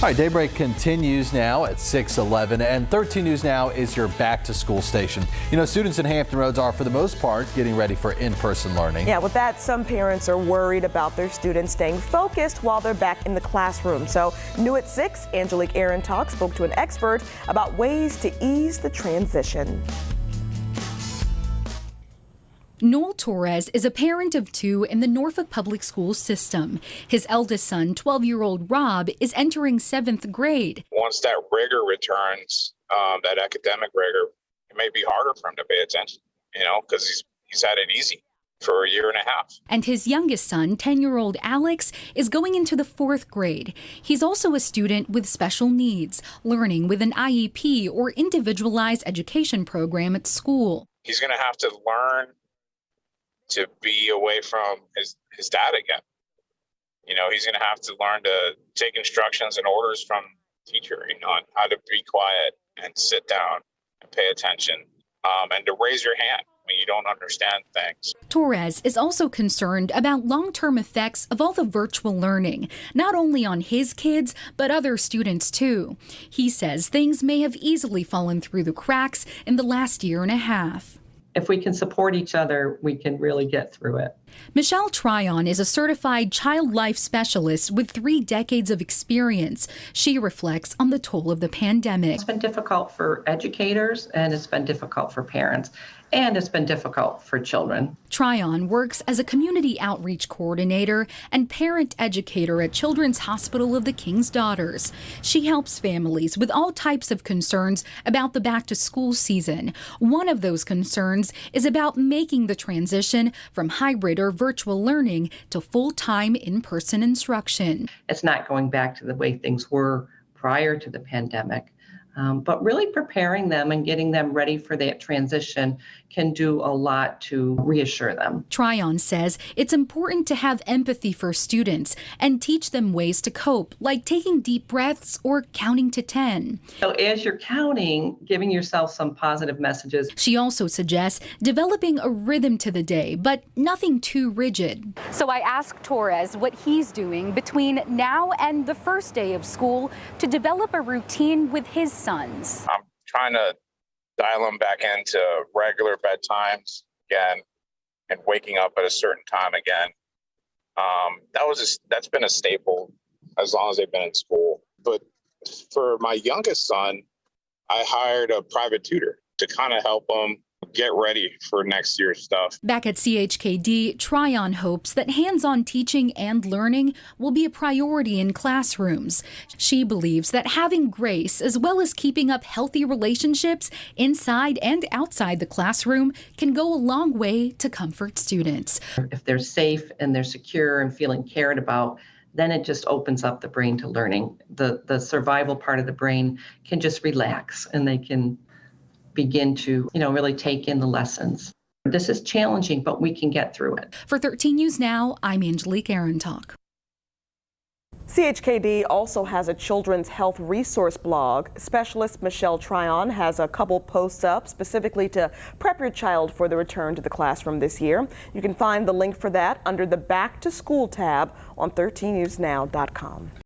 All right, Daybreak continues now at 6:11, and 13 News Now is your back-to-school station. You know, students in Hampton Roads are, for the most part, getting ready for in-person learning. Yeah, with that, some parents are worried about their students staying focused while they're back in the classroom. So, new at 6, Angelique Arentalk spoke to an expert about ways to ease the transition. Noel Torres is a parent of 2 in the Norfolk Public Schools system. His eldest son, 12-year-old Rob, is entering 7th grade. Once that rigor returns, that academic rigor, it may be harder for him to pay attention, because he's had it easy for a year and a half. And his youngest son, 10-year-old Alex, is going into the 4th grade. He's also a student with special needs, learning with an IEP or individualized education program at school. He's going to have to learn to be away from his dad again. He's going to have to learn to take instructions and orders from teacher, on how to be quiet and sit down and pay attention, and to raise your hand when you don't understand things. Torres is also concerned about long-term effects of all the virtual learning, not only on his kids, but other students too. He says things may have easily fallen through the cracks in the last year and a half. If we can support each other, we can really get through it. Michelle Tryon is a certified child life specialist with 3 decades of experience. She reflects on the toll of the pandemic. It's been difficult for educators, and it's been difficult for parents, and it's been difficult for children. Tryon works as a community outreach coordinator and parent educator at Children's Hospital of the King's Daughters. She helps families with all types of concerns about the back-to-school season. One of those concerns is about making the transition from hybrid or virtual learning to full-time in-person instruction. It's not going back to the way things were prior to the pandemic. But really preparing them and getting them ready for that transition can do a lot to reassure them. Tryon says it's important to have empathy for students and teach them ways to cope, like taking deep breaths or counting to 10. So as you're counting, giving yourself some positive messages. She also suggests developing a rhythm to the day, but nothing too rigid. So I asked Torres what he's doing between now and the first day of school to develop a routine with his sons. I'm trying to dial them back into regular bedtimes again and waking up at a certain time again. That's been a staple as long as they've been in school. But for my youngest son, I hired a private tutor to kind of help him get ready for next year's stuff. Back at CHKD, Tryon hopes that hands-on teaching and learning will be a priority in classrooms. She believes that having grace, as well as keeping up healthy relationships inside and outside the classroom, can go a long way to comfort students. If they're safe and they're secure and feeling cared about, then it just opens up the brain to learning. The survival part of the brain can just relax, and they can begin to, really take in the lessons. This is challenging, but we can get through it. For 13 News Now, I'm Angelique Arentalk. CHKD also has a children's health resource blog. Specialist Michelle Tryon has a couple posts up specifically to prep your child for the return to the classroom this year. You can find the link for that under the Back to School tab on 13newsnow.com.